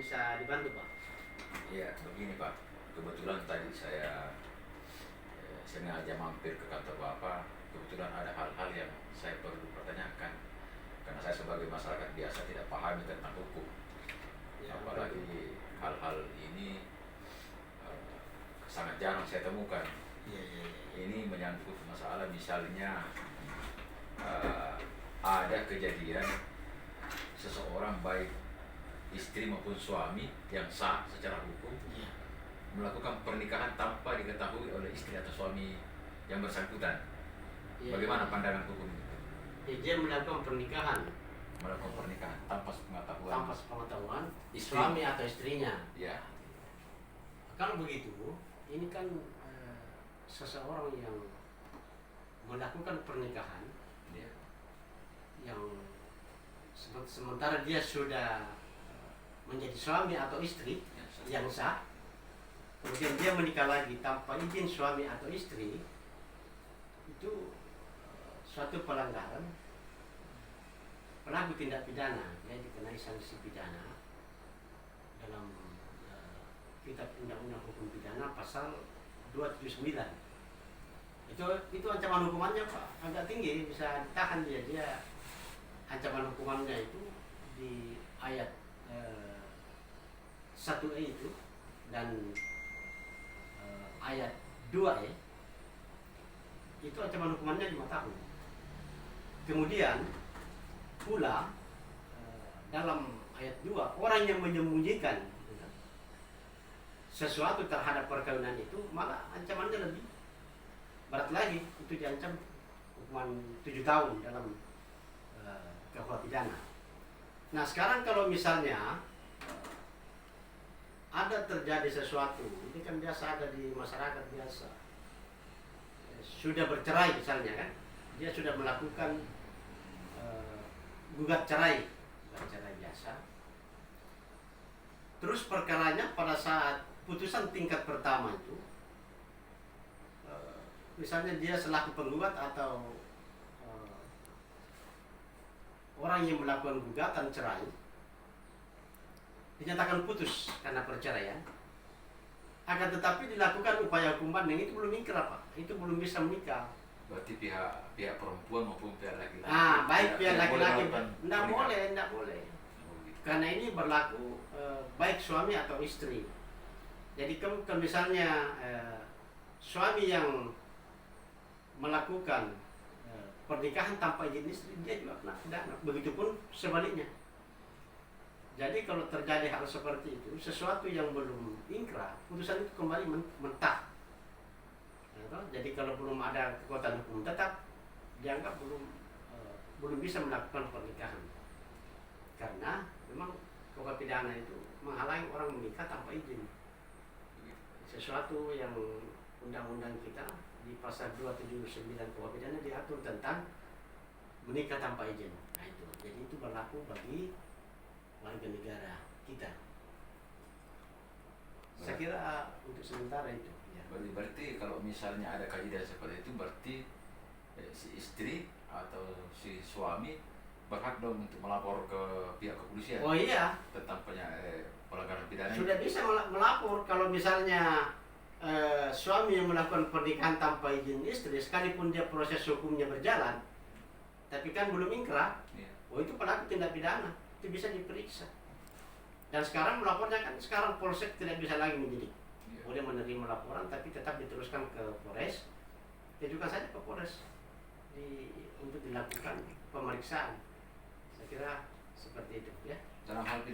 bisa dibantu, Pak? Iya, begini Pak. Kebetulan tadi saya sengaja mampir ke kantor Bapak. Kebetulan ada hal-hal yang saya perlu pertanyakan. Karena saya sebagai masyarakat biasa tidak paham tentang hukum. Ya, Apalagi hal-hal ini sangat jarang saya temukan. iya. Ini menyangkut masalah misalnya ada kejadian seseorang baik istri maupun suami yang sah secara hukum Iya. melakukan pernikahan tanpa diketahui oleh istri atau suami yang bersangkutan. Iya. Bagaimana pandangan hukum itu? Ya, dia melakukan pernikahan Melakukan pernikahan tanpa sepengetahuan tanpa sepengetahuan Istri. suami atau istrinya. Ya, Kalau begitu, ini kan seseorang yang melakukan pernikahan ya, yang sementara dia sudah menjadi suami atau istri yang sah, kemudian dia menikah lagi tanpa izin suami atau istri, itu suatu pelanggaran, pelaku tindak pidana, ya, dikenai sanksi pidana dalam kitab Undang-Undang Hukum Pidana pasal 279. Itu ancaman hukumannya, Pak, agak tinggi, bisa ditahan dia ancaman hukumannya itu di ayat 1E itu dan ayat 2E itu ancaman hukumannya 5 tahun. Kemudian pula dalam ayat 2, orang yang menyembunyikan sesuatu terhadap perkawinan itu malah ancamannya lebih berat lagi, itu diancam hukuman 7 tahun dalam KUH pidana. Nah, sekarang kalau misalnya ada terjadi sesuatu, ini kan biasa ada di masyarakat biasa, sudah bercerai misalnya kan, dia sudah melakukan gugat cerai biasa. Terus perkaranya pada saat putusan tingkat pertama itu, misalnya dia selaku penggugat atau orang yang melakukan gugatan cerai dinyatakan putus karena perceraian, akan tetapi dilakukan upaya hukum banding, itu belum ingkrah, Pak, itu belum bisa menikah. berarti pihak perempuan maupun pihak laki-laki. Baik pihak laki-laki tidak boleh, karena ini berlaku baik suami atau istri. Jadi kalau misalnya suami yang melakukan pernikahan tanpa izin istri, dia juga kena pidana. Begitupun sebaliknya. Jadi kalau terjadi hal seperti itu, sesuatu yang belum ingkrah, putusan itu kembali mentah. Jadi kalau belum ada kekuatan hukum tetap, dianggap belum bisa melakukan pernikahan. Karena memang KUH pidana itu menghalangi orang menikah tanpa izin. Sesuatu yang undang-undang kita di pasal 279 KUH pidana diatur tentang menikah tanpa izin. Nah, itu. Jadi itu berlaku bagi warga negara kita. Saya kira untuk sementara itu. Ya. Berarti kalau misalnya ada kejadian seperti itu, berarti si istri atau si suami berhak dong untuk melapor ke pihak kepolisian. Oh iya. Tentang pelanggaran pidana. Sudah bisa melapor kalau misalnya suami yang melakukan pernikahan tanpa izin istri, sekalipun dia proses hukumnya berjalan, tapi kan belum ingkrah, oh itu pelaku tindak pidana, itu bisa diperiksa. Dan sekarang melapornya kan sekarang polsek tidak bisa lagi menyidik, boleh menerima laporan tapi tetap diteruskan ke Polres, ajukan saja ke Polres untuk dilakukan pemeriksaan. Saya kira seperti itu, ya. Dalam hal pidana